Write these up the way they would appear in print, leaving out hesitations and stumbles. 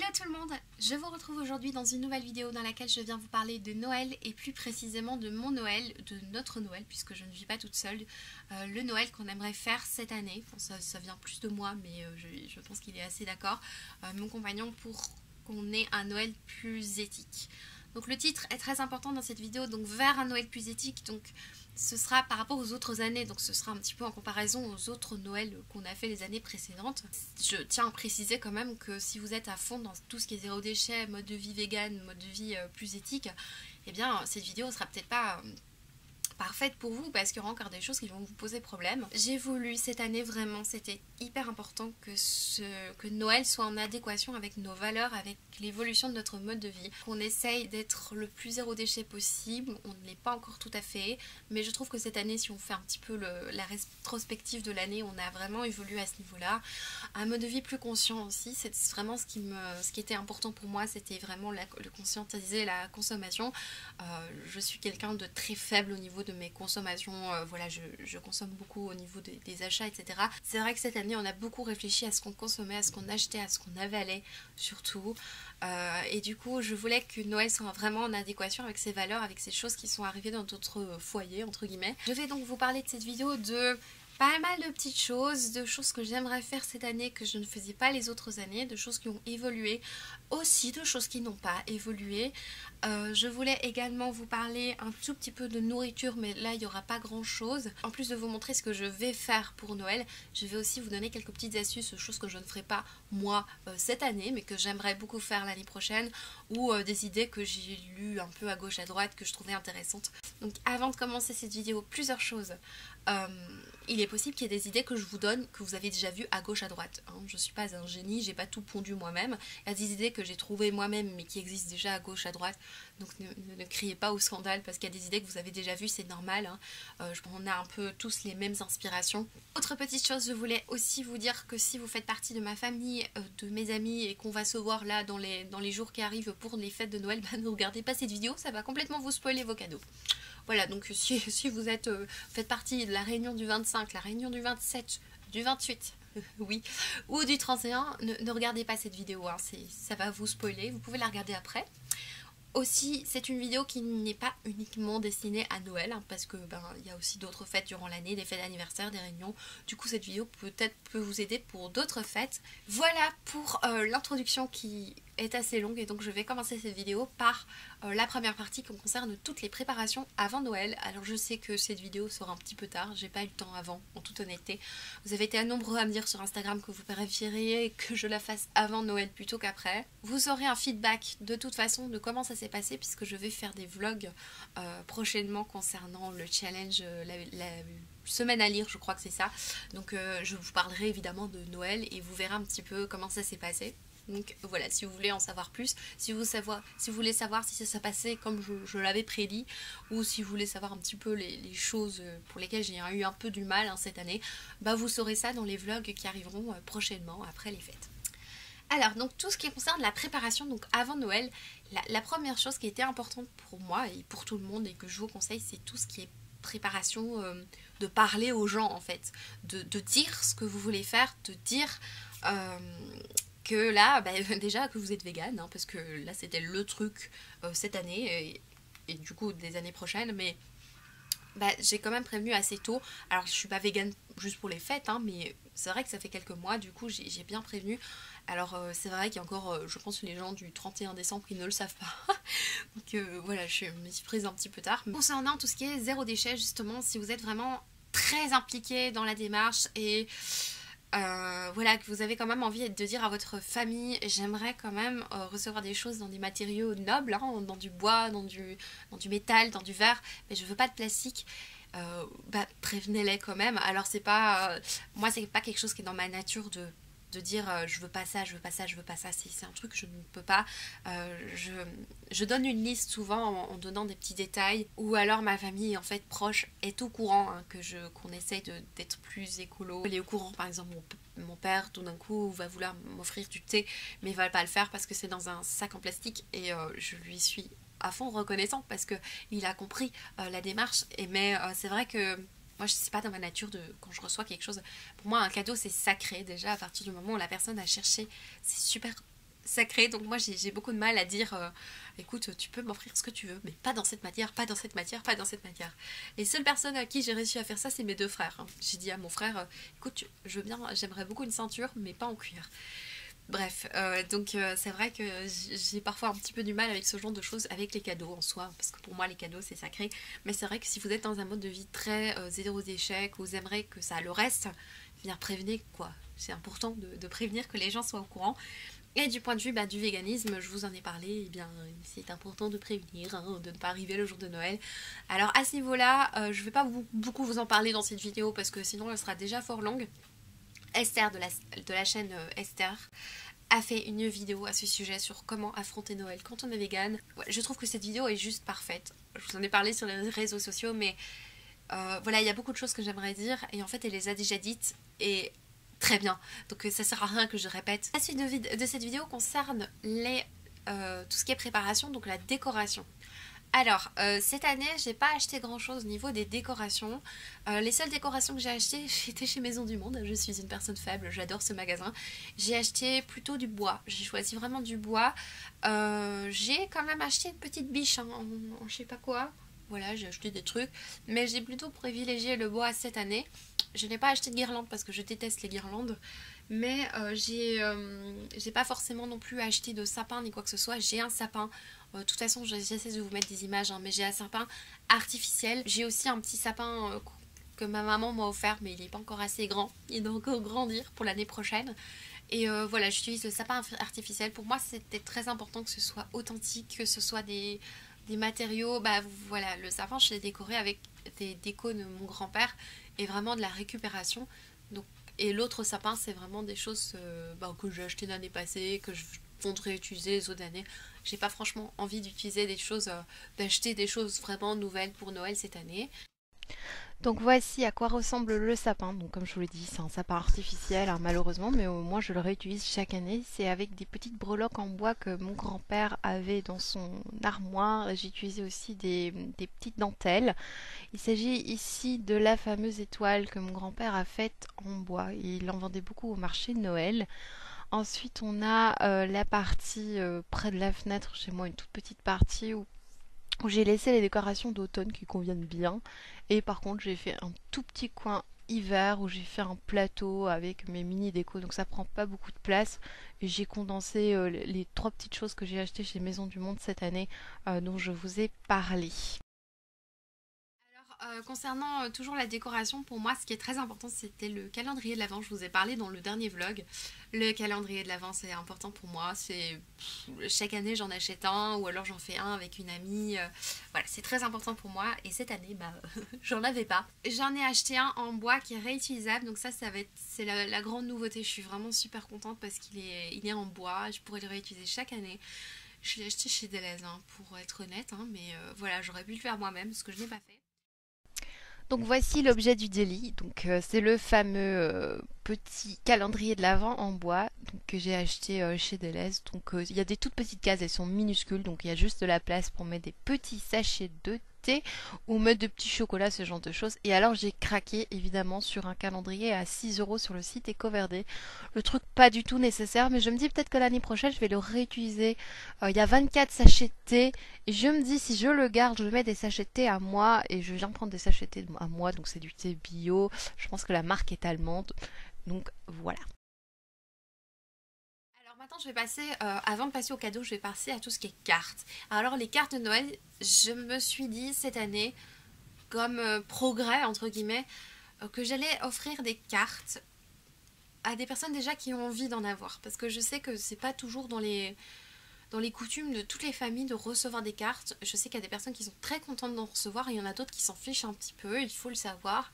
Hello tout le monde, je vous retrouve aujourd'hui dans une nouvelle vidéo dans laquelle je viens vous parler de Noël et plus précisément de mon Noël, de notre Noël puisque je ne vis pas toute seule, le Noël qu'on aimerait faire cette année. Bon, ça vient plus de moi mais je pense qu'il est assez d'accord, mon compagnon, pour qu'on ait un Noël plus éthique. Donc le titre est très important dans cette vidéo, donc vers un Noël plus éthique, donc ce sera par rapport aux autres années, donc ce sera un petit peu en comparaison aux autres Noëls qu'on a fait les années précédentes. Je tiens à préciser quand même que si vous êtes à fond dans tout ce qui est zéro déchet, mode de vie vegan, mode de vie plus éthique, eh bien cette vidéo sera peut-être pas parfaite pour vous parce qu'il y aura encore des choses qui vont vous poser problème. J'ai voulu cette année, vraiment c'était hyper important que Noël soit en adéquation avec nos valeurs, avec l'évolution de notre mode de vie, qu'on essaye d'être le plus zéro déchet possible. On ne l'est pas encore tout à fait, mais je trouve que cette année, si on fait un petit peu la rétrospective de l'année, on a vraiment évolué à ce niveau là. Un mode de vie plus conscient aussi, c'est vraiment ce qui était important pour moi, c'était vraiment le conscientiser la consommation. Je suis quelqu'un de très faible au niveau de mes consommations, voilà, je consomme beaucoup au niveau des achats, etc. C'est vrai que cette année on a beaucoup réfléchi à ce qu'on consommait, à ce qu'on achetait, à ce qu'on avalait surtout, et du coup je voulais que Noël soit vraiment en adéquation avec ces valeurs, avec ces choses qui sont arrivées dans notre foyer entre guillemets. Je vais donc vous parler de cette vidéo de pas mal de petites choses, de choses que j'aimerais faire cette année que je ne faisais pas les autres années, de choses qui ont évolué, aussi de choses qui n'ont pas évolué. Je voulais également vous parler un tout petit peu de nourriture, mais là il n'y aura pas grand chose. En plus de vous montrer ce que je vais faire pour Noël, je vais aussi vous donner quelques petites astuces, choses que je ne ferai pas moi cette année, mais que j'aimerais beaucoup faire l'année prochaine, ou des idées que j'ai lues un peu à gauche à droite que je trouvais intéressantes. Donc avant de commencer cette vidéo, plusieurs choses. Il est possible qu'il y ait des idées que je vous donne que vous avez déjà vues à gauche à droite, hein. Je suis pas un génie, j'ai pas tout pondu moi-même. Il y a des idées que j'ai trouvées moi-même mais qui existent déjà à gauche à droite, donc ne criez pas au scandale parce qu'il y a des idées que vous avez déjà vues, c'est normal, hein. On a un peu tous les mêmes inspirations. Autre petite chose, je voulais aussi vous dire que si vous faites partie de ma famille, de mes amis, et qu'on va se voir là dans les jours qui arrivent pour les fêtes de Noël, bah ne regardez pas cette vidéo, ça va complètement vous spoiler vos cadeaux. Voilà, donc si vous faites partie de la réunion du 25, la réunion du 27, du 28, oui, ou du 31, ne regardez pas cette vidéo, hein, ça va vous spoiler, vous pouvez la regarder après. Aussi, c'est une vidéo qui n'est pas uniquement destinée à Noël, hein, parce que y a aussi d'autres fêtes durant l'année, des fêtes d'anniversaire, des réunions. Du coup, cette vidéo peut vous aider pour d'autres fêtes. Voilà pour l'introduction qui est assez longue, et donc je vais commencer cette vidéo par la première partie qui concerne toutes les préparations avant Noël. Alors je sais que cette vidéo sera un petit peu tard, j'ai pas eu le temps avant, en toute honnêteté. Vous avez été nombreux à me dire sur Instagram que vous préfériez que je la fasse avant Noël plutôt qu'après. Vous aurez un feedback de toute façon de comment ça s'est passé, puisque je vais faire des vlogs prochainement concernant le challenge, la semaine à lire, je crois que c'est ça. Donc je vous parlerai évidemment de Noël et vous verrez un petit peu comment ça s'est passé. Donc voilà, si vous voulez en savoir plus, si vous voulez savoir si ça s'est passé comme je l'avais prédit, ou si vous voulez savoir un petit peu les choses pour lesquelles j'ai eu un peu du mal, hein, cette année, bah vous saurez ça dans les vlogs qui arriveront prochainement après les fêtes. Alors, donc tout ce qui concerne la préparation, donc avant Noël, la première chose qui était importante pour moi et pour tout le monde et que je vous conseille, c'est tout ce qui est préparation, de parler aux gens en fait, de dire ce que vous voulez faire, de dire que là, déjà que vous êtes vegan, hein, parce que là c'était le truc cette année et du coup des années prochaines, mais j'ai quand même prévenu assez tôt. Alors je suis pas vegan juste pour les fêtes, hein, mais c'est vrai que ça fait quelques mois, du coup j'ai bien prévenu. Alors c'est vrai qu'il y a encore, je pense, les gens du 31 décembre qui ne le savent pas. Donc voilà, je me suis prise un petit peu tard. Concernant tout ce qui est zéro déchet, justement, si vous êtes vraiment très impliqué dans la démarche et voilà, que vous avez quand même envie de dire à votre famille, j'aimerais quand même recevoir des choses dans des matériaux nobles, hein, dans du bois, dans du métal, dans du verre, mais je veux pas de plastique. Prévenez-les quand même. Alors c'est pas moi, c'est pas quelque chose qui est dans ma nature de dire je veux pas ça, je veux pas ça, je veux pas ça, c'est un truc que je ne peux pas. Je donne une liste souvent en donnant des petits détails, ou alors ma famille en fait proche est au courant, hein, qu'on essaye d'être plus écolo. Elle est au courant, par exemple mon père tout d'un coup va vouloir m'offrir du thé, mais il va pas le faire parce que c'est dans un sac en plastique, et je lui suis à fond reconnaissant parce que il a compris la démarche. Mais c'est vrai que moi, je sais pas, dans ma nature, quand je reçois quelque chose, pour moi un cadeau c'est sacré déjà à partir du moment où la personne a cherché. C'est super sacré, donc moi j'ai beaucoup de mal à dire écoute, tu peux m'offrir ce que tu veux, mais pas dans cette matière, pas dans cette matière, pas dans cette matière. Les seules personnes à qui j'ai réussi à faire ça, c'est mes 2 frères. J'ai dit à mon frère, écoute, je veux bien, j'aimerais beaucoup une ceinture, mais pas en cuir. Bref, donc c'est vrai que j'ai parfois un petit peu du mal avec ce genre de choses, avec les cadeaux en soi, parce que pour moi les cadeaux c'est sacré, mais c'est vrai que si vous êtes dans un mode de vie très zéro échec, ou vous aimeriez que ça le reste, bien prévenez quoi. C'est important de prévenir, que les gens soient au courant. Et du point de vue du véganisme, je vous en ai parlé, eh bien c'est important de prévenir, hein, de ne pas arriver le jour de Noël. Alors à ce niveau-là, je ne vais pas beaucoup vous en parler dans cette vidéo parce que sinon elle sera déjà fort longue. Esther de la chaîne Esther a fait une vidéo à ce sujet sur comment affronter Noël quand on est vegan. Ouais, je trouve que cette vidéo est juste parfaite. Je vous en ai parlé sur les réseaux sociaux, mais voilà, il y a beaucoup de choses que j'aimerais dire et en fait elle les a déjà dites et très bien, donc ça sert à rien que je répète. La suite de cette vidéo concerne tout ce qui est préparation, donc la décoration. Alors, cette année, j'ai pas acheté grand chose au niveau des décorations. Les seules décorations que j'ai achetées, j'étais chez Maison du Monde. Je suis une personne faible, j'adore ce magasin. J'ai acheté plutôt du bois. J'ai choisi vraiment du bois. J'ai quand même acheté une petite biche en je sais pas quoi. Voilà, j'ai acheté des trucs. Mais j'ai plutôt privilégié le bois cette année. Je n'ai pas acheté de guirlande parce que je déteste les guirlandes. Mais j'ai pas forcément non plus acheté de sapin ni quoi que ce soit. J'ai un sapin. De toute façon, j'essaie de vous mettre des images, hein, mais j'ai un sapin artificiel. J'ai aussi un petit sapin que ma maman m'a offert, mais il n'est pas encore assez grand. Il doit encore grandir pour l'année prochaine. Et voilà, j'utilise le sapin artificiel. Pour moi, c'était très important que ce soit authentique, que ce soit des matériaux. Voilà, le sapin, je l'ai décoré avec des décos de mon grand-père et vraiment de la récupération. Donc, et l'autre sapin, c'est vraiment des choses que j'ai achetées l'année passée, que je compte réutiliser les autres années. J'ai pas franchement envie d'utiliser des choses, d'acheter des choses vraiment nouvelles pour Noël cette année. Donc voici à quoi ressemble le sapin. Donc comme je vous l'ai dit, c'est un sapin artificiel, hein, malheureusement, mais au moins je le réutilise chaque année. C'est avec des petites breloques en bois que mon grand-père avait dans son armoire. J'ai utilisé aussi des petites dentelles. Il s'agit ici de la fameuse étoile que mon grand-père a faite en bois. Il en vendait beaucoup au marché de Noël. Ensuite, on a la partie près de la fenêtre chez moi, une toute petite partie où j'ai laissé les décorations d'automne qui conviennent bien. Et par contre, j'ai fait un tout petit coin hiver où j'ai fait un plateau avec mes mini décos. Donc ça prend pas beaucoup de place. Et j'ai condensé les 3 petites choses que j'ai achetées chez Maison du Monde cette année dont je vous ai parlé. Concernant toujours la décoration, pour moi, ce qui est très important, c'était le calendrier de l'Avent. Je vous ai parlé dans le dernier vlog. Le calendrier de l'Avent, c'est important pour moi. Chaque année, j'en achète un ou alors j'en fais un avec une amie. Voilà, c'est très important pour moi. Et cette année, j'en avais pas. J'en ai acheté un en bois qui est réutilisable. Donc c'est la grande nouveauté. Je suis vraiment super contente parce qu'il est en bois. Je pourrais le réutiliser chaque année. Je l'ai acheté chez Deleuze, hein, pour être honnête, hein, mais voilà, j'aurais pu le faire moi-même, ce que je n'ai pas fait. Donc voici l'objet du délit. Donc c'est le fameux petit calendrier de l'Avent en bois donc, que j'ai acheté chez Deleuze. Donc il y a des toutes petites cases, elles sont minuscules, donc il y a juste de la place pour mettre des petits sachets de thé ou mettre de petits chocolats, ce genre de choses. Et alors j'ai craqué évidemment sur un calendrier à 6 € sur le site EcoVerde. Le truc pas du tout nécessaire, mais je me dis peut-être que l'année prochaine je vais le réutiliser. Il y a 24 sachets de thé et je me dis si je le garde, je mets des sachets de thé à moi et je viens prendre des sachets de thé à moi, donc c'est du thé bio. Je pense que la marque est allemande. Donc voilà. Alors maintenant, je vais passer, avant de passer au cadeau, je vais passer à tout ce qui est cartes. Alors les cartes de Noël, je me suis dit cette année, comme progrès entre guillemets, que j'allais offrir des cartes à des personnes déjà qui ont envie d'en avoir. Parce que je sais que c'est pas toujours dans les coutumes de toutes les familles de recevoir des cartes. Je sais qu'il y a des personnes qui sont très contentes d'en recevoir et il y en a d'autres qui s'en fichent un petit peu, il faut le savoir.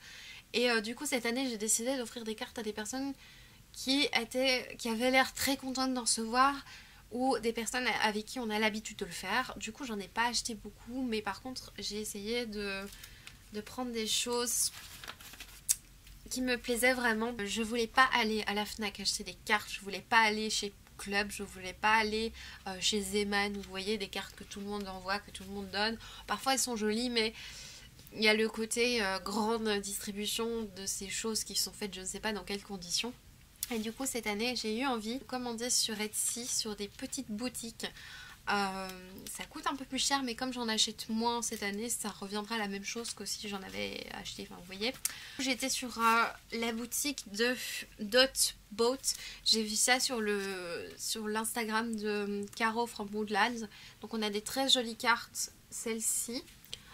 Et du coup, cette année, j'ai décidé d'offrir des cartes à des personnes qui avaient l'air très contentes d'en recevoir ou des personnes avec qui on a l'habitude de le faire. Du coup, j'en ai pas acheté beaucoup, mais par contre, j'ai essayé de prendre des choses qui me plaisaient vraiment. Je voulais pas aller à la Fnac acheter des cartes, je voulais pas aller chez Club, je voulais pas aller chez Zeman, vous voyez, des cartes que tout le monde envoie, que tout le monde donne. Parfois elles sont jolies, mais il y a le côté grande distribution de ces choses qui sont faites, je ne sais pas dans quelles conditions. Et du coup cette année j'ai eu envie de commander sur Etsy, sur des petites boutiques. Ça coûte un peu plus cher, mais comme j'en achète moins cette année, ça reviendra à la même chose que si j'en avais acheté, enfin vous voyez. J'étais sur la boutique de Dot Boat. J'ai vu ça sur l'Instagram de Caro from Woodlands. Donc on a des très jolies cartes, celle-ci.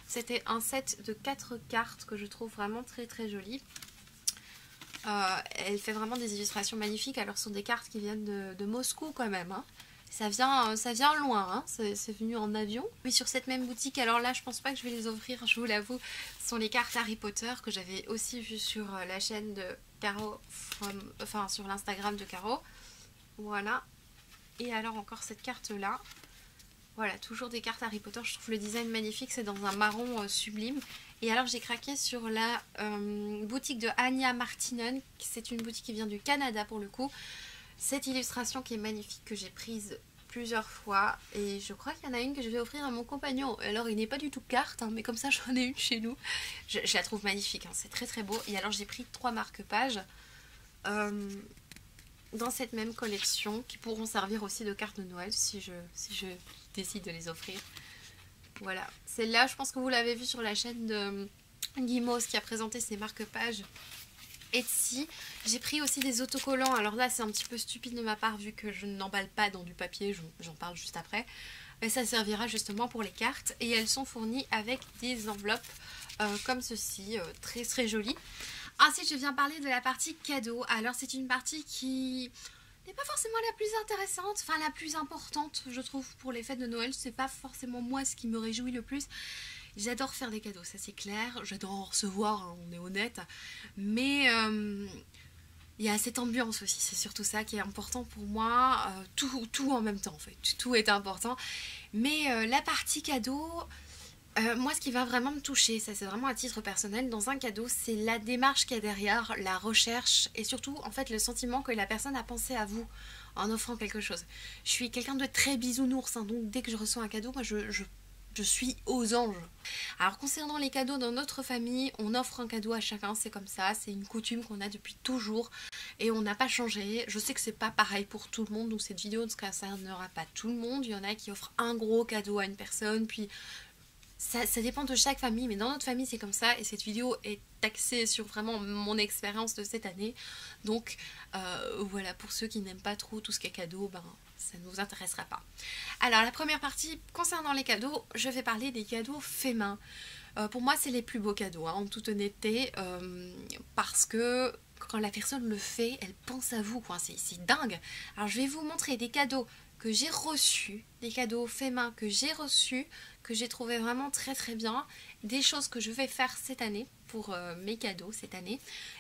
C'était un set de 4 cartes que je trouve vraiment très très joli. Elle fait vraiment des illustrations magnifiques. Alors ce sont des cartes qui viennent de Moscou quand même, hein. Ça vient loin, hein. C'est venu en avion. Oui, sur cette même boutique, alors là je pense pas que je vais les offrir, je vous l'avoue. Ce sont les cartes Harry Potter que j'avais aussi vues sur la chaîne de Caro, enfin sur l'Instagram de Caro. Voilà. Et alors encore cette carte là. Voilà, toujours des cartes Harry Potter, je trouve le design magnifique, c'est dans un marron sublime. Et alors j'ai craqué sur la boutique de Anya Martinen, c'est une boutique qui vient du Canada pour le coup. Cette illustration qui est magnifique que j'ai prise plusieurs fois et je crois qu'il y en a une que je vais offrir à mon compagnon. Alors il n'est pas du tout carte, hein, mais comme ça j'en ai une chez nous. Je la trouve magnifique, hein, c'est très très beau. Et alors j'ai pris 3 marque-pages dans cette même collection qui pourront servir aussi de carte de Noël si je décide de les offrir. Voilà, celle-là je pense que vous l'avez vue sur la chaîne de Guimauve qui a présenté ses marque-pages Etsy. J'ai pris aussi des autocollants, alors là c'est un petit peu stupide de ma part vu que je n'emballe pas dans du papier, j'en parle juste après. Mais ça servira justement pour les cartes et elles sont fournies avec des enveloppes comme ceci, très très jolies. Ensuite je viens parler de la partie cadeau. Alors c'est une partie qui n'est pas forcément la plus intéressante, enfin la plus importante je trouve pour les fêtes de Noël. C'est pas forcément moi ce qui me réjouit le plus. J'adore faire des cadeaux, ça c'est clair, j'adore en recevoir, hein, on est honnête, mais il y a cette ambiance aussi, c'est surtout ça qui est important pour moi, tout en même temps en fait, tout est important, mais la partie cadeau, moi ce qui va vraiment me toucher, ça c'est vraiment à titre personnel, dans un cadeau, c'est la démarche qu'il y a derrière, la recherche, et surtout en fait le sentiment que la personne a pensé à vous en offrant quelque chose. Je suis quelqu'un de très bisounours, hein, donc dès que je reçois un cadeau, moi je suis aux anges. Alors concernant les cadeaux dans notre famille, on offre un cadeau à chacun, c'est comme ça, c'est une coutume qu'on a depuis toujours et on n'a pas changé. Je sais que c'est pas pareil pour tout le monde, donc cette vidéo ne concernera pas tout le monde. Il y en a qui offrent un gros cadeau à une personne, puis ça dépend de chaque famille, mais dans notre famille c'est comme ça et cette vidéo est axée sur vraiment mon expérience de cette année. Donc voilà, pour ceux qui n'aiment pas trop tout ce qui est cadeau, ben ça ne vous intéressera pas. Alors la première partie concernant les cadeaux, je vais parler des cadeaux faits main. Pour moi c'est les plus beaux cadeaux, hein, en toute honnêteté, parce que quand la personne le fait, elle pense à vous, quoi. C'est dingue. Alors je vais vous montrer des cadeaux que j'ai reçus, des cadeaux faits main que j'ai reçus, que j'ai trouvé vraiment très très bien, des choses que je vais faire cette année pour mes cadeaux cette année.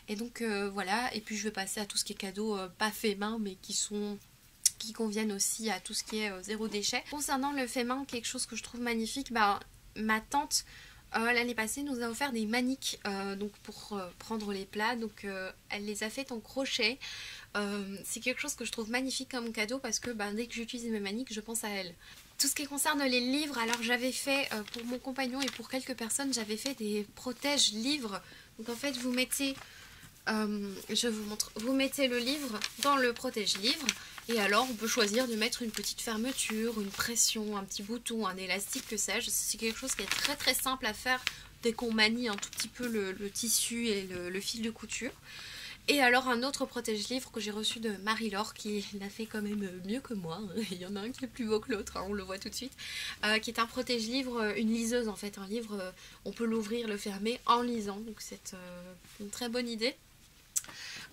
Et donc voilà, et puis je vais passer à tout ce qui est cadeaux pas faits main mais qui conviennent aussi à tout ce qui est zéro déchet. Concernant le fait main, quelque chose que je trouve magnifique, bah, ma tante l'année passée nous a offert des maniques donc pour prendre les plats, donc elle les a faites en crochet. C'est quelque chose que je trouve magnifique comme cadeau parce que dès que j'utilise mes maniques je pense à elle. Tout ce qui concerne les livres, alors j'avais fait pour mon compagnon et pour quelques personnes, j'avais fait des protèges livres. Donc en fait vous mettez, je vous montre, vous mettez le livre dans le protège livre. Et alors on peut choisir de mettre une petite fermeture, une pression, un petit bouton, un élastique, que sais-je. C'est quelque chose qui est très très simple à faire dès qu'on manie un tout petit peu le tissu et le fil de couture. Et alors un autre protège-livre que j'ai reçu de Marie-Laure, qui l'a fait quand même mieux que moi. Il y en a un qui est plus beau que l'autre, hein, on le voit tout de suite. Qui est un protège-livre, une liseuse en fait. Un livre, on peut l'ouvrir, le fermer en lisant. Donc c'est une très bonne idée.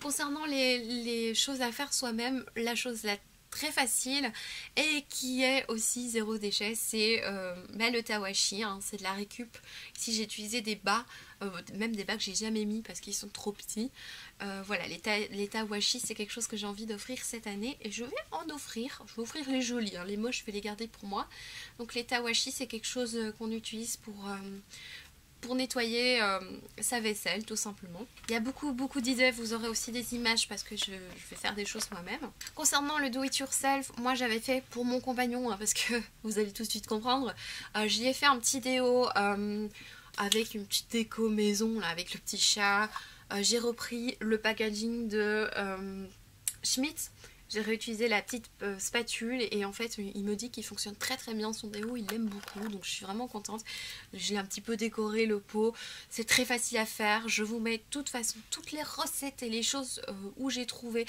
Concernant les choses à faire soi-même, la chose très facile et qui est aussi zéro déchet, c'est le tawashi, hein, c'est de la récup. Ici j'ai utilisé des bas, même des bas que j'ai jamais mis parce qu'ils sont trop petits. Voilà, les tawashi c'est quelque chose que j'ai envie d'offrir cette année et je vais en offrir. Je vais offrir les jolis, hein, les moches je vais les garder pour moi. Donc les tawashi c'est quelque chose qu'on utilise pour nettoyer sa vaisselle tout simplement. Il y a beaucoup d'idées, vous aurez aussi des images parce que je vais faire des choses moi-même. Concernant le do it yourself, moi j'avais fait pour mon compagnon, hein, parce que vous allez tout de suite comprendre, j'y ai fait un petit déo avec une petite déco maison là, avec le petit chat. J'ai repris le packaging de Schmitt. J'ai réutilisé la petite spatule et en fait il me dit qu'il fonctionne très très bien son déo, il l'aime beaucoup, donc je suis vraiment contente. J'ai un petit peu décoré le pot, c'est très facile à faire. Je vous mets de toute façon toutes les recettes et les choses où j'ai trouvé.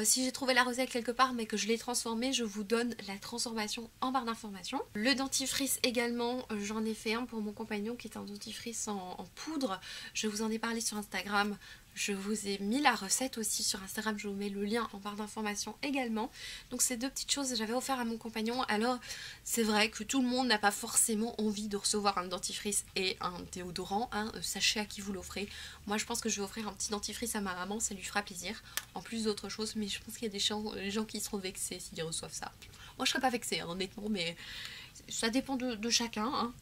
Si j'ai trouvé la recette quelque part mais que je l'ai transformée, je vous donne la transformation en barre d'informations. Le dentifrice également, j'en ai fait un pour mon compagnon qui est un dentifrice en poudre. Je vous en ai parlé sur Instagram. Je vous ai mis la recette aussi sur Instagram, je vous mets le lien en barre d'informations également. Donc ces deux petites choses j'avais offert à mon compagnon. Alors c'est vrai que tout le monde n'a pas forcément envie de recevoir un dentifrice et un déodorant, hein. Sachez à qui vous l'offrez. Moi je pense que je vais offrir un petit dentifrice à ma maman, ça lui fera plaisir. En plus d'autres choses, mais je pense qu'il y a des gens qui seront vexés s'ils reçoivent ça. Moi je serais pas vexée hein, honnêtement, mais ça dépend de chacun. Hein.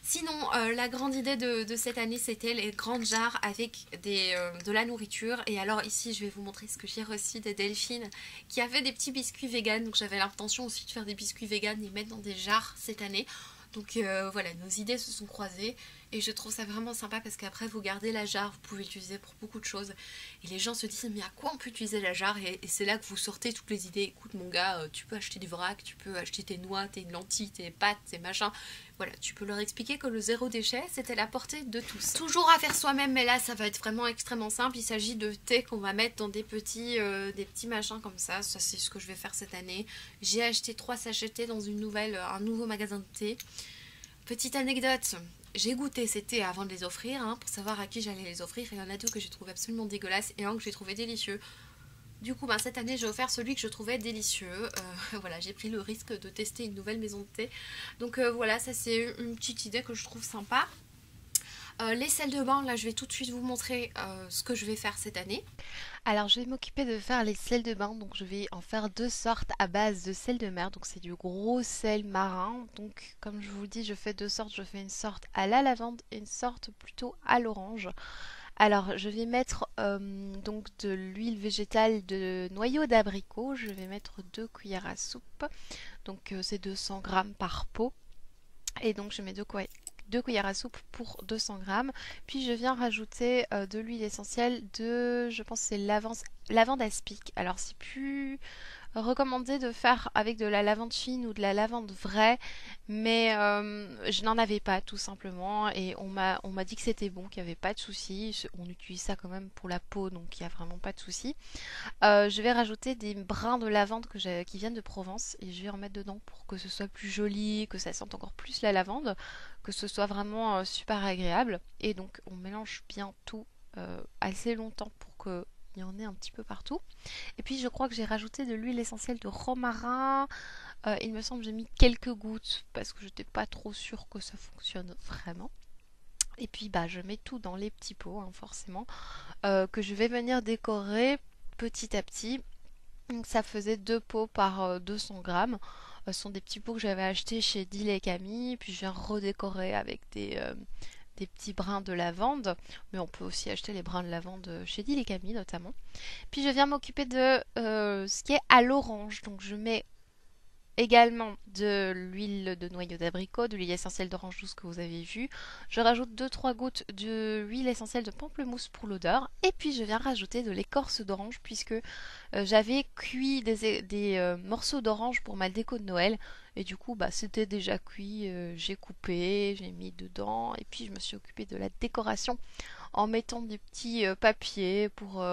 Sinon, la grande idée de cette année, c'était les grandes jarres avec de la nourriture. Et alors ici, je vais vous montrer ce que j'ai reçu de Delphine, qui avait des petits biscuits vegan. Donc j'avais l'intention aussi de faire des biscuits vegan et mettre dans des jarres cette année. Donc voilà, nos idées se sont croisées et je trouve ça vraiment sympa parce qu'après vous gardez la jarre, vous pouvez l'utiliser pour beaucoup de choses et les gens se disent mais à quoi on peut utiliser la jarre, et c'est là que vous sortez toutes les idées. Écoute mon gars, tu peux acheter du vrac, tu peux acheter tes noix, tes lentilles, tes pâtes, tes machins. Voilà, tu peux leur expliquer que le zéro déchet c'était la portée de tous. Toujours à faire soi-même, mais là ça va être vraiment extrêmement simple. Il s'agit de thé qu'on va mettre dans des petits machins comme ça. Ça c'est ce que je vais faire cette année. J'ai acheté 3 sachets de thé dans un nouveau magasin de thé. Petite anecdote, j'ai goûté ces thés avant de les offrir hein, pour savoir à qui j'allais les offrir. Et il y en a 2 que j'ai trouvé absolument dégueulasses et un que j'ai trouvé délicieux. Du coup, cette année, j'ai offert celui que je trouvais délicieux. Voilà, j'ai pris le risque de tester une nouvelle maison de thé. Donc voilà, ça c'est une petite idée que je trouve sympa. Les sels de bain, là je vais tout de suite vous montrer ce que je vais faire cette année. Alors je vais m'occuper de faire les sels de bain, donc je vais en faire 2 sortes à base de sel de mer, donc c'est du gros sel marin. Donc comme je vous le dis, je fais 2 sortes, je fais une sorte à la lavande et une sorte plutôt à l'orange. Alors je vais mettre donc de l'huile végétale de noyau d'abricot, je vais mettre 2 cuillères à soupe, donc c'est 200 grammes par pot. Et donc je mets 2 cuillères à soupe pour 200 grammes. Puis je viens rajouter de l'huile essentielle de, je pense que c'est lavande aspic. Alors c'est plus recommandé de faire avec de la lavande fine ou de la lavande vraie, mais je n'en avais pas tout simplement et on m'a dit que c'était bon, qu'il n'y avait pas de souci. On utilise ça quand même pour la peau, donc il n'y a vraiment pas de souci. Je vais rajouter des brins de lavande qui viennent de Provence et je vais en mettre dedans pour que ce soit plus joli, que ça sente encore plus la lavande, que ce soit vraiment super agréable. Et donc on mélange bien tout assez longtemps pour que il y en ait un petit peu partout. Et puis je crois que j'ai rajouté de l'huile essentielle de romarin. Il me semble que j'ai mis quelques gouttes parce que je n'étais pas trop sûre que ça fonctionne vraiment. Et puis je mets tout dans les petits pots hein, forcément que je vais venir décorer petit à petit. Donc ça faisait 2 pots par 200 grammes. Ce sont des petits pots que j'avais achetés chez Deal et Camille. Puis je viens redécorer avec des petits brins de lavande, mais on peut aussi acheter les brins de lavande chez Deal et Camille notamment. Puis je viens m'occuper de ce qui est à l'orange, donc je mets également de l'huile de noyau d'abricot, de l'huile essentielle d'orange douce que vous avez vu. Je rajoute 2-3 gouttes d'huile essentielle de pamplemousse pour l'odeur. Et puis je viens rajouter de l'écorce d'orange puisque j'avais cuit des morceaux d'orange pour ma déco de Noël. Et du coup c'était déjà cuit, j'ai coupé, j'ai mis dedans. Et puis je me suis occupée de la décoration en mettant des petits papiers pour...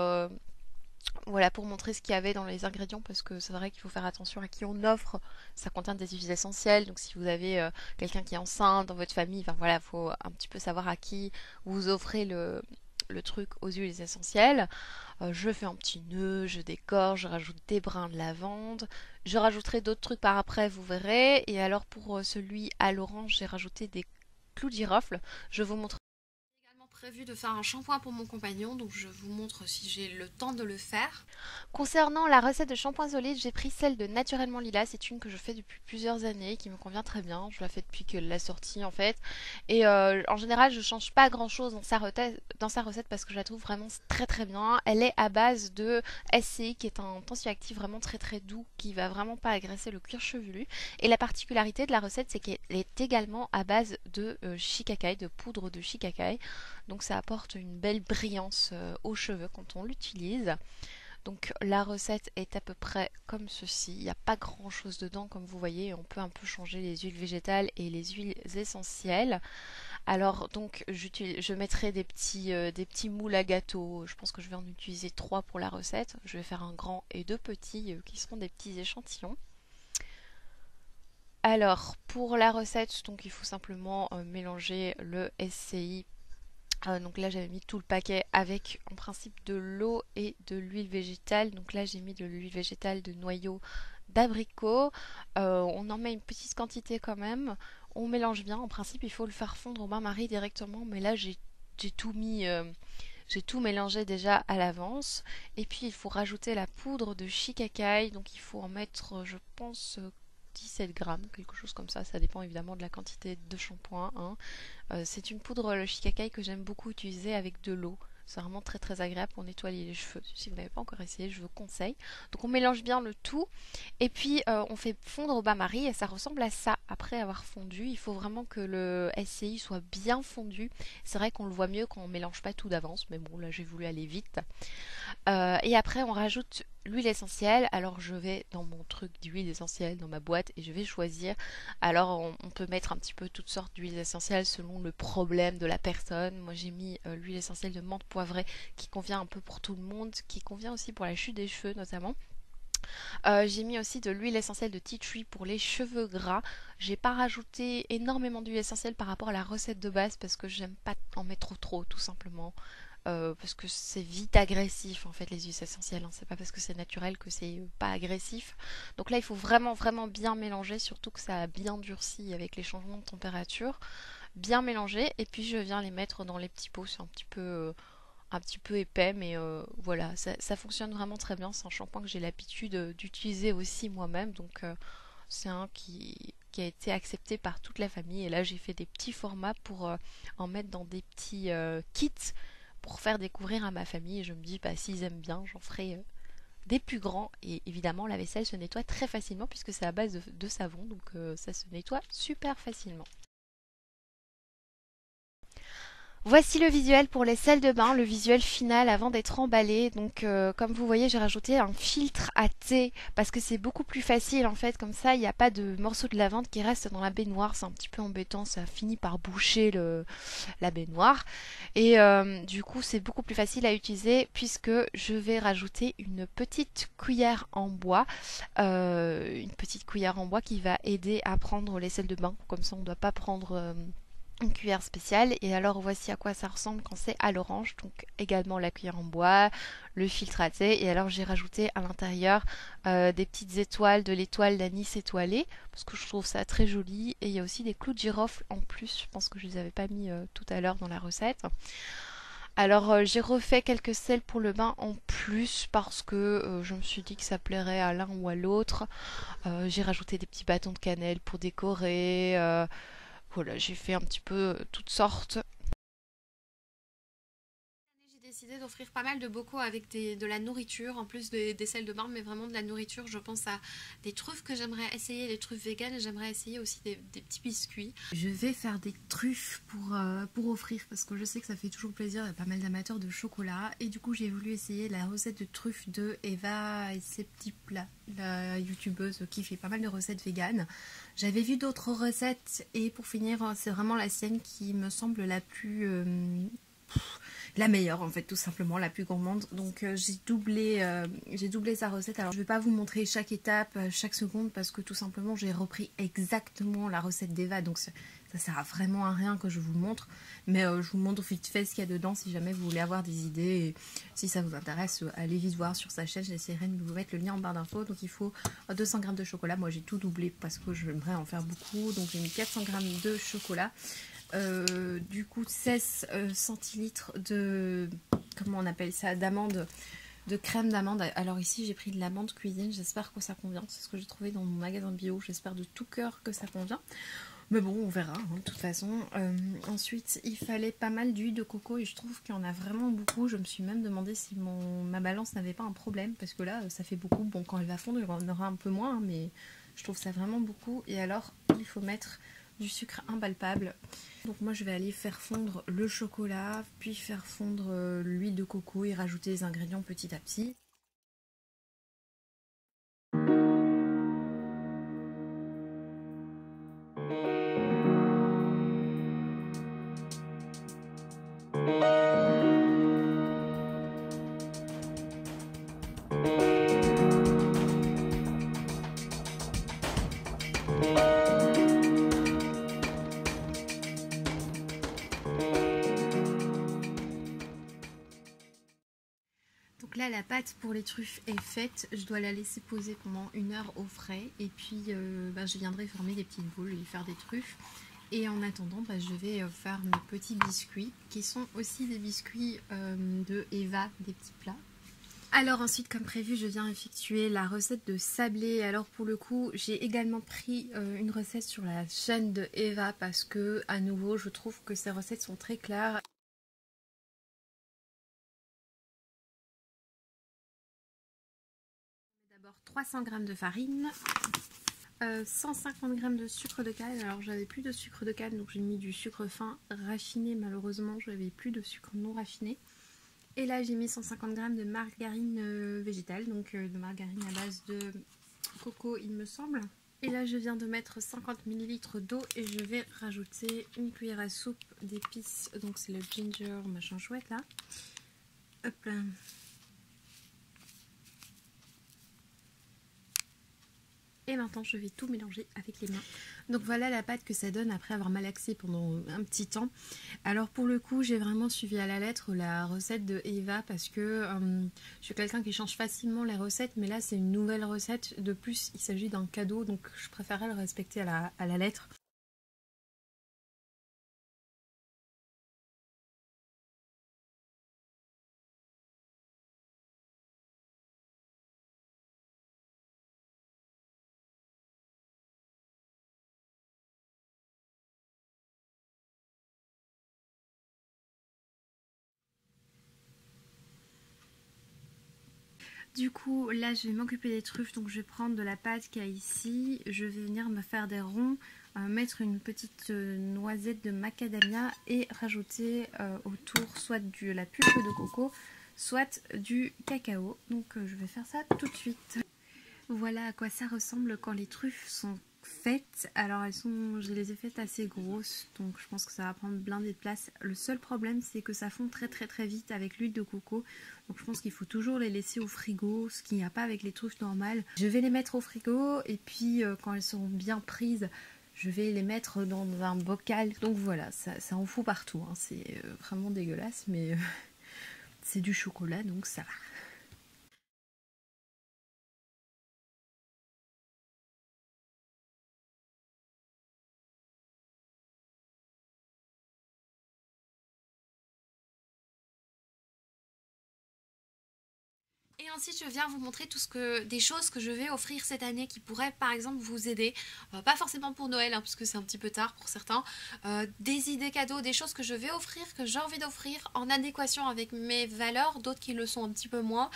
voilà, pour montrer ce qu'il y avait dans les ingrédients parce que c'est vrai qu'il faut faire attention à qui on offre. Ça contient des huiles essentielles, donc si vous avez quelqu'un qui est enceinte dans votre famille, enfin voilà, il faut un petit peu savoir à qui vous offrez le truc aux huiles essentielles. Je fais un petit nœud, je décore, je rajoute des brins de lavande. Je rajouterai d'autres trucs par après, vous verrez. Et alors pour celui à l'orange, j'ai rajouté des clous de girofle. Je vous montre. Prévu de faire un shampoing pour mon compagnon, donc je vous montre si j'ai le temps de le faire. Concernant la recette de shampoing solide, j'ai pris celle de Naturellement Lila. C'est une que je fais depuis plusieurs années, qui me convient très bien. Je la fais depuis qu'elle l'a sortie en fait. Et en général, je change pas grand chose dans sa recette parce que je la trouve vraiment très très bien. Elle est à base de SCI, qui est un tensioactif vraiment très très doux, qui va vraiment pas agresser le cuir chevelu. Et la particularité de la recette, c'est qu'elle est également à base de shikakai, de poudre de shikakai. Donc ça apporte une belle brillance aux cheveux quand on l'utilise. Donc la recette est à peu près comme ceci. Il n'y a pas grand chose dedans comme vous voyez. On peut un peu changer les huiles végétales et les huiles essentielles. Alors donc je mettrai des petits moules à gâteau. Je pense que je vais en utiliser 3 pour la recette. Je vais faire un grand et 2 petits qui seront des petits échantillons. Alors pour la recette, donc il faut simplement mélanger le SCI. Donc là j'avais mis tout le paquet avec en principe de l'eau et de l'huile végétale. Donc là j'ai mis de l'huile végétale de noyaux d'abricot. On en met une petite quantité quand même. On mélange bien. En principe il faut le faire fondre au bain-marie directement. Mais là j'ai tout mis, j'ai tout mélangé déjà à l'avance. Et puis il faut rajouter la poudre de shikakai. Donc il faut en mettre je pense 17 grammes, quelque chose comme ça dépend évidemment de la quantité de shampoing, hein. C'est une poudre le shikakai que j'aime beaucoup utiliser avec de l'eau. C'est vraiment très très agréable pour nettoyer les cheveux. Si vous n'avez pas encore essayé, je vous conseille. Donc on mélange bien le tout et puis on fait fondre au bain-marie et ça ressemble à ça. Après avoir fondu, il faut vraiment que le SCI soit bien fondu. C'est vrai qu'on le voit mieux quand on mélange pas tout d'avance, mais bon là j'ai voulu aller vite. Et après on rajoute l'huile essentielle. Alors je vais dans mon truc d'huile essentielle, dans ma boîte, et je vais choisir. Alors on peut mettre un petit peu toutes sortes d'huiles essentielles selon le problème de la personne. Moi j'ai mis l'huile essentielle de menthe poivrée qui convient un peu pour tout le monde, qui convient aussi pour la chute des cheveux notamment. J'ai mis aussi de l'huile essentielle de tea tree pour les cheveux gras. J'ai pas rajouté énormément d'huile essentielle par rapport à la recette de base parce que j'aime pas en mettre trop tout simplement. Parce que c'est vite agressif en fait les huiles essentielles, hein. C'est pas parce que c'est naturel que c'est pas agressif. Donc là il faut vraiment vraiment bien mélanger, surtout que ça a bien durci avec les changements de température. Bien mélanger et puis je viens les mettre dans les petits pots. C'est un petit peu épais, mais voilà, ça fonctionne vraiment très bien. C'est un shampoing que j'ai l'habitude d'utiliser aussi moi-même, donc c'est un qui a été accepté par toute la famille. Et là j'ai fait des petits formats pour en mettre dans des petits kits pour faire découvrir à ma famille. Et je me dis, bah, s'ils aiment bien, j'en ferai des plus grands. Et évidemment, la vaisselle se nettoie très facilement puisque c'est à base de savon, donc ça se nettoie super facilement. Voici le visuel pour les sels de bain, le visuel final avant d'être emballé. Donc comme vous voyez, j'ai rajouté un filtre à thé parce que c'est beaucoup plus facile en fait. Comme ça, il n'y a pas de morceaux de lavande qui restent dans la baignoire. C'est un petit peu embêtant, ça finit par boucher la baignoire. Et du coup, c'est beaucoup plus facile à utiliser puisque je vais rajouter une petite cuillère en bois. Une petite cuillère en bois qui va aider à prendre les sels de bain. Comme ça, on ne doit pas prendre une cuillère spéciale. Et alors voici à quoi ça ressemble quand c'est à l'orange. Donc également la cuillère en bois, le filtre à thé. Et alors j'ai rajouté à l'intérieur des petites étoiles, de l'étoile d'anis étoilée parce que je trouve ça très joli. Et il y a aussi des clous de girofle en plus. Je pense que je les avais pas mis tout à l'heure dans la recette. Alors j'ai refait quelques sels pour le bain en plus parce que je me suis dit que ça plairait à l'un ou à l'autre. J'ai rajouté des petits bâtons de cannelle pour décorer. Voilà, j'ai fait un petit peu toutes sortes. J'ai décidé d'offrir pas mal de bocaux avec de la nourriture, en plus des sels de bain, mais vraiment de la nourriture. Je pense à des truffes que j'aimerais essayer, les truffes véganes, et j'aimerais essayer aussi des petits biscuits. Je vais faire des truffes pour offrir, parce que je sais que ça fait toujours plaisir, il y a pas mal d'amateurs de chocolat. Et du coup, j'ai voulu essayer la recette de truffes de Eva et ses petits plats, la youtubeuse qui fait pas mal de recettes véganes. J'avais vu d'autres recettes, et pour finir, c'est vraiment la sienne qui me semble la plus... la meilleure en fait, tout simplement la plus gourmande. Donc j'ai doublé sa recette. Alors je vais pas vous montrer chaque étape, chaque seconde, parce que tout simplement j'ai repris exactement la recette d'Eva, donc ça sert à vraiment à rien que je vous montre, mais je vous montre vite fait ce qu'il y a dedans si jamais vous voulez avoir des idées. Et si ça vous intéresse, allez vite voir sur sa chaîne, j'essaierai de vous mettre le lien en barre d'infos. Donc il faut 200 g de chocolat, moi j'ai tout doublé parce que j'aimerais en faire beaucoup, donc j'ai mis 400 g de chocolat. Du coup 16 centilitres de, comment on appelle ça, d'amande, de crème d'amande. Alors ici j'ai pris de l'amande cuisine, j'espère que ça convient, c'est ce que j'ai trouvé dans mon magasin bio, j'espère de tout cœur que ça convient, mais bon on verra hein, de toute façon. Ensuite il fallait pas mal d'huile de coco et je trouve qu'il y en a vraiment beaucoup. Je me suis même demandé si ma balance n'avait pas un problème, parce que là ça fait beaucoup. Bon, quand elle va fondre il y en aura un peu moins, hein, mais je trouve ça vraiment beaucoup. Et alors il faut mettre du sucre impalpable. Donc moi je vais aller faire fondre le chocolat, puis faire fondre l'huile de coco et rajouter les ingrédients petit à petit. Donc là la pâte pour les truffes est faite, je dois la laisser poser pendant 1 heure au frais et puis je viendrai former des petites boules et faire des truffes. Et en attendant je vais faire mes petits biscuits qui sont aussi des biscuits de Eva, des petits plats. Alors ensuite comme prévu je viens effectuer la recette de sablé. Alors pour le coup j'ai également pris une recette sur la chaîne de Eva parce que à nouveau je trouve que ces recettes sont très claires. D'abord 300 g de farine, 150 g de sucre de canne. Alors j'avais plus de sucre de canne donc j'ai mis du sucre fin raffiné, malheureusement j'avais plus de sucre non raffiné. Et là j'ai mis 150 g de margarine végétale, donc de margarine à base de coco il me semble. Et là je viens de mettre 50 ml d'eau et je vais rajouter une cuillère à soupe d'épices, donc c'est le ginger machin chouette là. Hop là. Et maintenant je vais tout mélanger avec les mains. Donc voilà la pâte que ça donne après avoir malaxé pendant un petit temps. Alors pour le coup j'ai vraiment suivi à la lettre la recette de Eva parce que je suis quelqu'un qui change facilement les recettes, mais là c'est une nouvelle recette. De plus il s'agit d'un cadeau donc je préférais le respecter à la lettre. Du coup là je vais m'occuper des truffes, donc je vais prendre de la pâte qu'il y a ici, je vais venir me faire des ronds, mettre une petite noisette de macadamia et rajouter autour soit de la pulpe de coco, soit du cacao. Donc je vais faire ça tout de suite. Voilà à quoi ça ressemble quand les truffes sont faites. Alors je les ai faites assez grosses, donc je pense que ça va prendre blindé de place. Le seul problème c'est que ça fond très vite avec l'huile de coco, donc je pense qu'il faut toujours les laisser au frigo, ce qu'il n'y a pas avec les truffes normales. Je vais les mettre au frigo et puis quand elles seront bien prises je vais les mettre dans un bocal. Donc voilà, ça en fout partout, hein. C'est vraiment dégueulasse, mais c'est du chocolat donc ça va. Et ensuite je viens vous montrer des choses que je vais offrir cette année qui pourraient par exemple vous aider, pas forcément pour Noël hein, puisque c'est un petit peu tard pour certains, des idées cadeaux, des choses que je vais offrir, que j'ai envie d'offrir en adéquation avec mes valeurs, d'autres qui le sont un petit peu moins,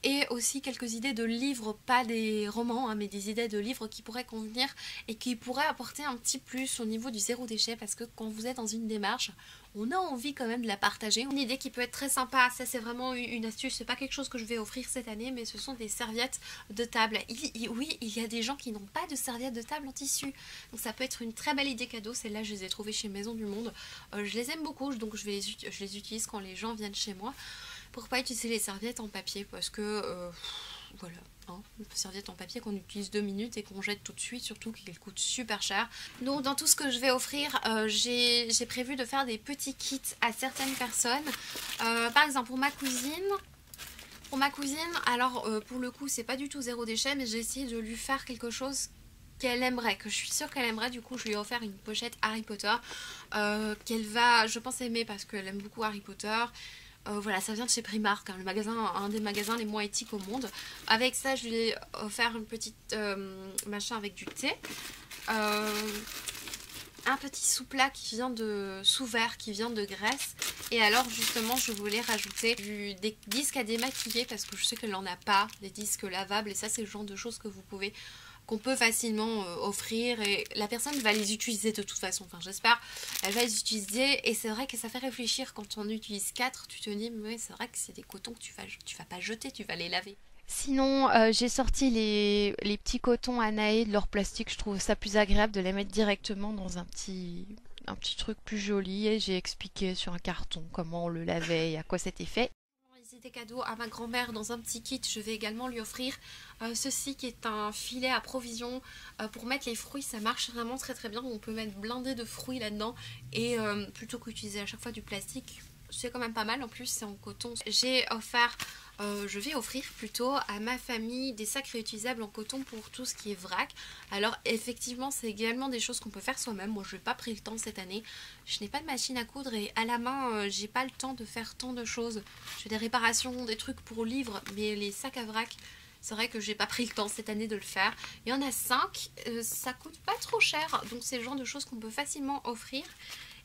et aussi quelques idées de livres, pas des romans hein, mais des idées de livres qui pourraient convenir et qui pourraient apporter un petit plus au niveau du zéro déchet, parce que quand vous êtes dans une démarche, on a envie quand même de la partager. Une idée qui peut être très sympa, ça c'est vraiment une astuce, c'est pas quelque chose que je vais offrir cette année, mais ce sont des serviettes de table. Oui, il y a des gens qui n'ont pas de serviettes de table en tissu, donc ça peut être une très belle idée cadeau. Celles-là je les ai trouvées chez Maison du Monde, je les aime beaucoup, donc je les utilise quand les gens viennent chez moi, pour pas utiliser les serviettes en papier, parce que voilà, hein, une serviette en papier qu'on utilise 2 minutes et qu'on jette tout de suite, surtout qu'elle coûte super cher. Donc dans tout ce que je vais offrir, j'ai prévu de faire des petits kits à certaines personnes. Par exemple pour ma cousine, alors pour le coup c'est pas du tout zéro déchet, mais j'ai essayé de lui faire quelque chose qu'elle aimerait, que je suis sûre qu'elle aimerait. Du coup je lui ai offert une pochette Harry Potter qu'elle va, je pense, aimer parce qu'elle aime beaucoup Harry Potter. Voilà, ça vient de chez Primark, hein, un des magasins les moins éthiques au monde. Avec ça, je lui ai offert une petite machin avec du thé. Un petit sous-plat qui vient sous-verre qui vient de Grèce. Et alors justement, je voulais rajouter des disques à démaquiller parce que je sais qu'elle n'en a pas, des disques lavables. Et ça, c'est le genre de choses que qu'on peut facilement offrir, et la personne va les utiliser de toute façon, enfin j'espère, elle va les utiliser. Et c'est vrai que ça fait réfléchir quand on utilise 4, tu te dis mais c'est vrai que c'est des cotons que tu vas pas jeter, tu vas les laver. Sinon, j'ai sorti les petits cotons Anaé de leur plastique. Je trouve ça plus agréable de les mettre directement dans un petit truc plus joli. Et j'ai expliqué sur un carton comment on le lavait et à quoi c'était fait. idée cadeau à ma grand-mère dans un petit kit. Je vais également lui offrir ceci qui est un filet à provision pour mettre les fruits. Ça marche vraiment très très bien. On peut mettre blindé de fruits là-dedans et plutôt qu'utiliser à chaque fois du plastique, c'est quand même pas mal. En plus c'est en coton. Je vais offrir plutôt à ma famille des sacs réutilisables en coton pour tout ce qui est vrac. Alors effectivement c'est également des choses qu'on peut faire soi-même. Moi je n'ai pas pris le temps cette année. Je n'ai pas de machine à coudre et à la main j'ai pas le temps de faire tant de choses. Je fais des réparations, des trucs pour livres, mais les sacs à vrac, c'est vrai que j'ai pas pris le temps cette année de le faire. Il y en a 5, ça coûte pas trop cher, donc c'est le genre de choses qu'on peut facilement offrir.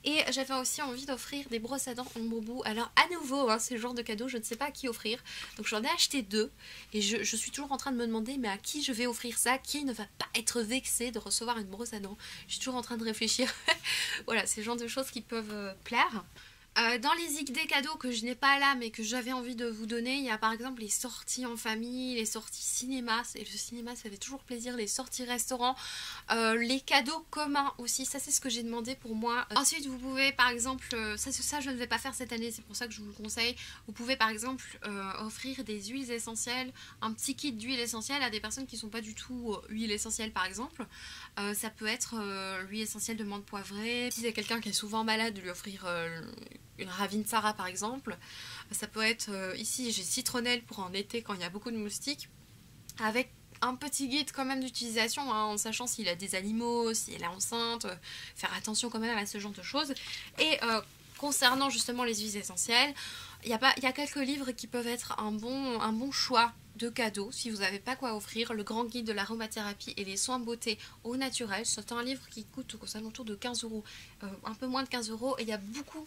Et j'avais aussi envie d'offrir des brosses à dents en bambou. Alors à nouveau, hein, c'est le genre de cadeau, je ne sais pas à qui offrir. Donc j'en ai acheté 2. Et je suis toujours en train de me demander, mais à qui je vais offrir ça? Qui ne va pas être vexé de recevoir une brosse à dents? Je suis toujours en train de réfléchir. Voilà, c'est le genre de choses qui peuvent plaire. Dans les idées cadeaux que je n'ai pas là mais que j'avais envie de vous donner, il y a par exemple les sorties en famille, les sorties cinéma, et le cinéma ça fait toujours plaisir, les sorties restaurants, les cadeaux communs aussi, ça c'est ce que j'ai demandé pour moi. Ensuite vous pouvez par exemple, ça je ne vais pas faire cette année, c'est pour ça que je vous le conseille, vous pouvez par exemple offrir des huiles essentielles, un petit kit d'huile essentielle à des personnes qui ne sont pas du tout huile essentielle par exemple. Ça peut être l'huile essentielle de menthe poivrée, si c'est quelqu'un qui est souvent malade, de lui offrir une Ravinsara par exemple. Ça peut être, ici j'ai citronnelle pour en été quand il y a beaucoup de moustiques, avec un petit guide quand même d'utilisation, hein, en sachant s'il a des animaux, si elle est enceinte, faire attention quand même à ce genre de choses. Et concernant justement les huiles essentielles, il y a quelques livres qui peuvent être un bon choix de cadeaux si vous n'avez pas quoi offrir. Le grand guide de l'aromathérapie et les soins beauté au naturel, c'est un livre qui coûte aux alentours de 15 €, un peu moins de 15 €, et il y a beaucoup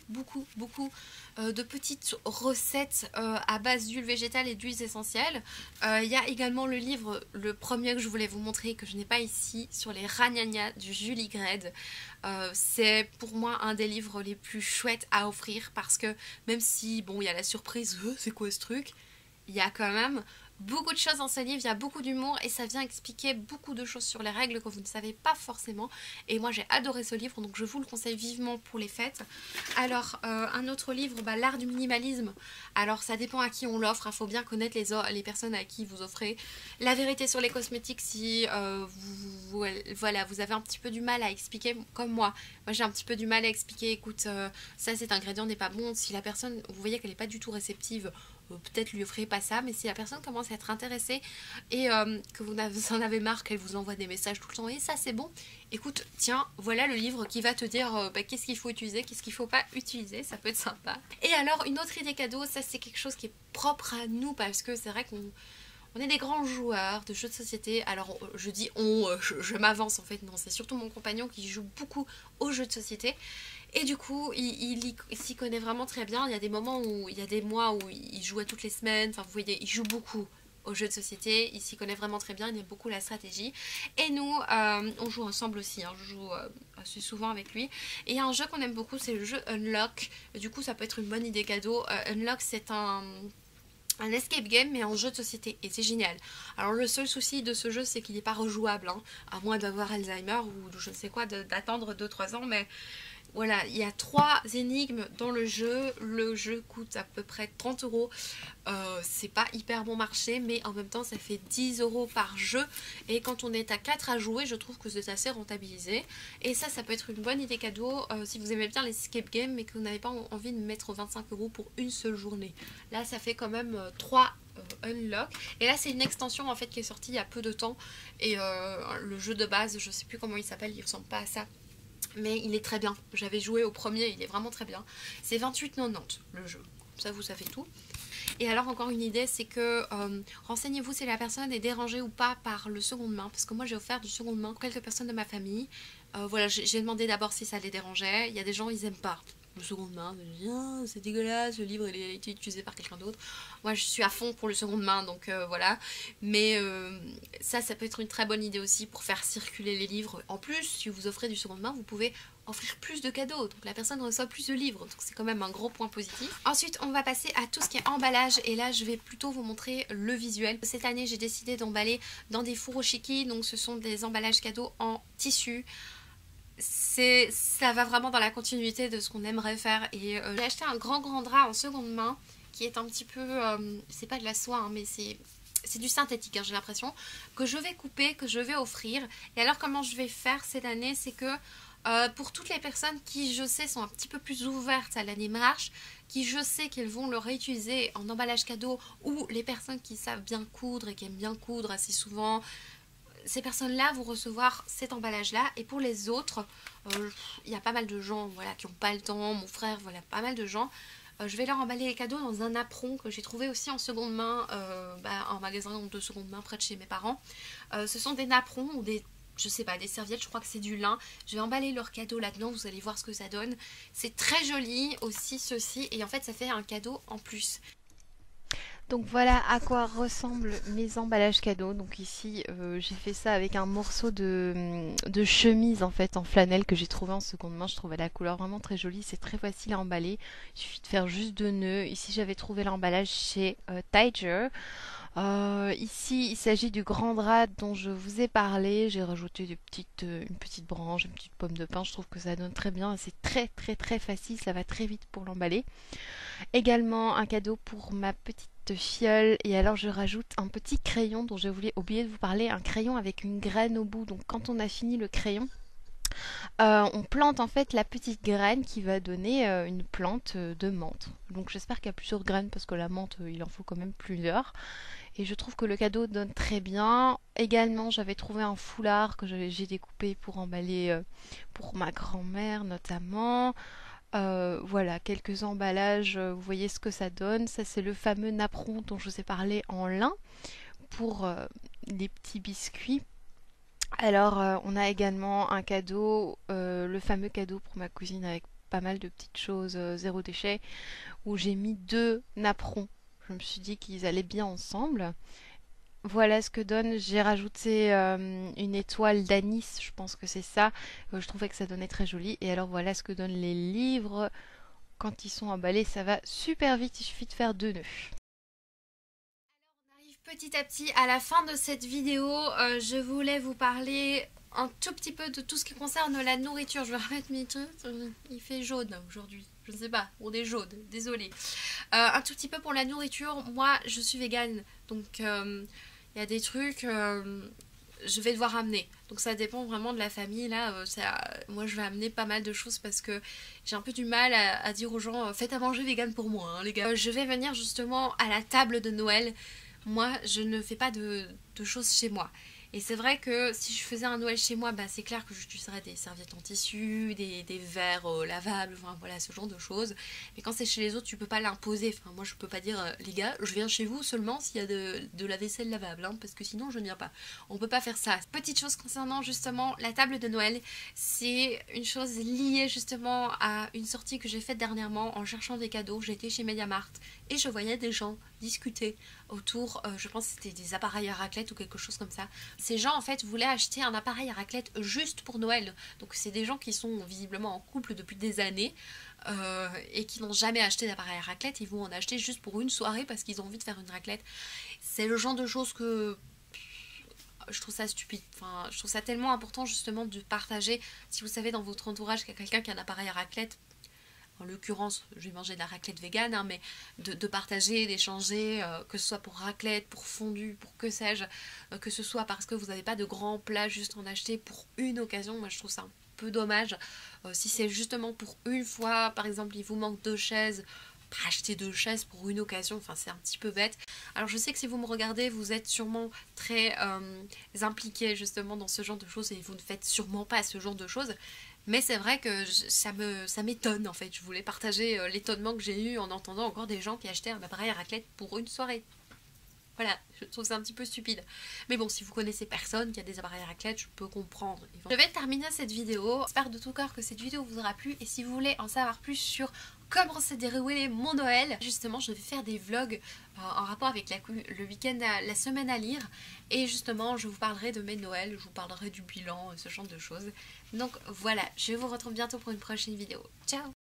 de petites recettes à base d'huile végétale et d'huiles essentielles. Il y a également le livre, le premier que je voulais vous montrer, que je n'ai pas ici, sur les ragnagnas du Julie Gredd. C'est pour moi un des livres les plus chouettes à offrir parce que même si bon il y a la surprise, c'est quoi ce truc, il y a quand même beaucoup de choses dans ce livre, il y a beaucoup d'humour et ça vient expliquer beaucoup de choses sur les règles que vous ne savez pas forcément. Et moi j'ai adoré ce livre, donc je vous le conseille vivement pour les fêtes. Alors un autre livre, l'art du minimalisme. Alors ça dépend à qui on l'offre, il faut bien connaître les personnes à qui vous offrez. La vérité sur les cosmétiques, si voilà, vous avez un petit peu du mal à expliquer, comme moi j'ai un petit peu du mal à expliquer, écoute ça cet ingrédient n'est pas bon, si la personne, vous voyez qu'elle n'est pas du tout réceptive, peut-être lui offrez pas ça, mais si la personne commence à être intéressée et que vous en avez marre qu'elle vous envoie des messages tout le temps et ça c'est bon, écoute tiens voilà le livre qui va te dire qu'est-ce qu'il faut utiliser, qu'est-ce qu'il faut pas utiliser, ça peut être sympa. Et alors une autre idée cadeau, ça c'est quelque chose qui est propre à nous parce que c'est vrai qu'on est des grands joueurs de jeux de société. Alors je dis je m'avance en fait, non c'est surtout mon compagnon qui joue beaucoup aux jeux de société. Et du coup, il s'y connaît vraiment très bien. Il y a des moments où, il y a des mois où il joue à toutes les semaines. Enfin, vous voyez, il joue beaucoup aux jeux de société. Il s'y connaît vraiment très bien. Il aime beaucoup la stratégie. Et nous, on joue ensemble aussi. Hein. Je joue assez souvent avec lui. Et un jeu qu'on aime beaucoup, c'est le jeu Unlock. Du coup, ça peut être une bonne idée cadeau. Unlock, c'est un escape game mais en jeu de société et c'est génial. Alors le seul souci de ce jeu c'est qu'il n'est pas rejouable, hein, à moins d'avoir Alzheimer ou je ne sais quoi, d'attendre 2-3 ans, mais voilà, il y a 3 énigmes dans le jeu coûte à peu près 30 €, c'est pas hyper bon marché mais en même temps ça fait 10 € par jeu et quand on est à 4 à jouer je trouve que c'est assez rentabilisé et ça peut être une bonne idée cadeau si vous aimez bien les escape games mais que vous n'avez pas envie de mettre 25 € pour une seule journée. Là ça fait quand même 3 Unlock et là c'est une extension en fait qui est sortie il y a peu de temps et le jeu de base je sais plus comment il s'appelle, il ressemble pas à ça mais il est très bien, j'avais joué au premier, il est vraiment très bien. C'est 28,90 le jeu, ça vous savez tout. Et alors encore une idée, c'est que renseignez-vous si la personne est dérangée ou pas par le seconde main, parce que moi j'ai offert du seconde main à quelques personnes de ma famille. Voilà, j'ai demandé d'abord si ça les dérangeait, il y a des gens ils aiment pas le seconde main, c'est dégueulasse, le livre il a été utilisé par quelqu'un d'autre. Moi je suis à fond pour le seconde main, donc voilà. Mais ça peut être une très bonne idée aussi pour faire circuler les livres. En plus, si vous offrez du seconde main, vous pouvez offrir plus de cadeaux, donc la personne reçoit plus de livres, donc c'est quand même un gros point positif. Ensuite on va passer à tout ce qui est emballage et là je vais plutôt vous montrer le visuel. Cette année j'ai décidé d'emballer dans des furoshiki, donc ce sont des emballages cadeaux en tissu. Ça va vraiment dans la continuité de ce qu'on aimerait faire et j'ai acheté un grand drap en seconde main qui est un petit peu, c'est pas de la soie, hein, mais c'est du synthétique, hein, j'ai l'impression, que je vais couper, que je vais offrir. Et alors comment je vais faire cette année, c'est que pour toutes les personnes qui je sais sont un petit peu plus ouvertes à la démarche, qui je sais qu'elles vont le réutiliser en emballage cadeau, ou les personnes qui savent bien coudre et qui aiment bien coudre assez souvent, ces personnes-là vont recevoir cet emballage-là. Et pour les autres, il y a pas mal de gens, voilà, qui n'ont pas le temps, mon frère, voilà, pas mal de gens. Je vais leur emballer les cadeaux dans un apron que j'ai trouvé aussi en seconde main, en magasin de seconde main près de chez mes parents. Ce sont des napperons ou des, je sais pas, des serviettes, je crois que c'est du lin. Je vais emballer leurs cadeaux là-dedans, vous allez voir ce que ça donne. C'est très joli aussi ceci, et en fait ça fait un cadeau en plus. Donc voilà à quoi ressemblent mes emballages cadeaux. Donc ici j'ai fait ça avec un morceau de chemise en fait en flanelle que j'ai trouvé en seconde main. Je trouvais la couleur vraiment très jolie, c'est très facile à emballer. Il suffit de faire juste 2 nœuds. Ici j'avais trouvé l'emballage chez Tiger. Ici il s'agit du grand drap dont je vous ai parlé. J'ai rajouté une petite branche, une petite pomme de pin. Je trouve que ça donne très bien. C'est très facile, ça va très vite pour l'emballer. Également un cadeau pour ma petite fiole, et alors je rajoute un petit crayon dont j'ai oublié de vous parler, un crayon avec une graine au bout. Donc quand on a fini le crayon, on plante en fait la petite graine qui va donner une plante de menthe. Donc j'espère qu'il y a plusieurs graines parce que la menthe il en faut quand même plusieurs. Et je trouve que le cadeau donne très bien. Également j'avais trouvé un foulard que j'ai découpé pour emballer pour ma grand-mère notamment. Voilà, quelques emballages, vous voyez ce que ça donne. Ça, c'est le fameux napperon dont je vous ai parlé en lin pour les petits biscuits. Alors, on a également un cadeau, le fameux cadeau pour ma cousine avec pas mal de petites choses zéro déchet, où j'ai mis 2 napperons. Je me suis dit qu'ils allaient bien ensemble. Voilà ce que donne. J'ai rajouté une étoile d'anis, je pense que c'est ça. Je trouvais que ça donnait très joli. Et alors voilà ce que donnent les livres. Quand ils sont emballés, ça va super vite. Il suffit de faire 2 nœuds. On arrive petit à petit à la fin de cette vidéo. Je voulais vous parler un tout petit peu de tout ce qui concerne la nourriture. Je vais remettre mes trucs. Il fait jaune aujourd'hui. Je ne sais pas, on est jaune, désolée. Un tout petit peu pour la nourriture. Moi, je suis végane, donc il y a des trucs, je vais devoir amener. Donc ça dépend vraiment de la famille. Là, moi je vais amener pas mal de choses parce que j'ai un peu du mal à dire aux gens faites à manger vegan pour moi, hein, les gars. Je vais venir justement à la table de Noël. Moi, je ne fais pas de choses chez moi. Et c'est vrai que si je faisais un Noël chez moi, bah, c'est clair que j'utiliserais des serviettes en tissu, des verres lavables, enfin voilà, ce genre de choses. Mais quand c'est chez les autres, tu peux pas l'imposer. Enfin, moi, je peux pas dire, les gars, je viens chez vous seulement s'il y a de la vaisselle lavable, hein, parce que sinon, je ne viens pas. On peut pas faire ça. Petite chose concernant justement la table de Noël, c'est une chose liée justement à une sortie que j'ai faite dernièrement en cherchant des cadeaux. J'étais chez MediaMarkt et je voyais des gens discuter autour, je pense que c'était des appareils à raclette ou quelque chose comme ça. Ces gens en fait voulaient acheter un appareil à raclette juste pour Noël. Donc c'est des gens qui sont visiblement en couple depuis des années et qui n'ont jamais acheté d'appareil à raclette. Ils vont en acheter juste pour une soirée parce qu'ils ont envie de faire une raclette. C'est le genre de choses que je trouve ça stupide. Enfin, je trouve ça tellement important justement de partager. Si vous savez dans votre entourage qu'il y a quelqu'un qui a un appareil à raclette, en l'occurrence, je vais manger de la raclette végane, hein, mais de partager, d'échanger, que ce soit pour raclette, pour fondue, pour que sais-je, que ce soit parce que vous n'avez pas de grands plats juste en acheter pour une occasion. Moi, je trouve ça un peu dommage. Si c'est justement pour une fois, par exemple, il vous manque 2 chaises, acheter 2 chaises pour une occasion, enfin c'est un petit peu bête. Alors je sais que si vous me regardez, vous êtes sûrement très impliqués justement dans ce genre de choses et vous ne faites sûrement pas ce genre de choses. Mais c'est vrai que ça m'étonne en fait. Je voulais partager l'étonnement que j'ai eu en entendant encore des gens qui achetaient un appareil à raclette pour une soirée. Voilà, je trouve ça un petit peu stupide. Mais bon, si vous connaissez personne qui a des appareils à raclette, je peux comprendre. Je vais terminer cette vidéo. J'espère de tout cœur que cette vidéo vous aura plu. Et si vous voulez en savoir plus sur comment s'est déroulé mon Noël, justement, je vais faire des vlogs en rapport avec le week-end, la semaine à lire. Et justement, je vous parlerai de mes Noëls, je vous parlerai du bilan, ce genre de choses. Donc voilà, je vous retrouve bientôt pour une prochaine vidéo. Ciao!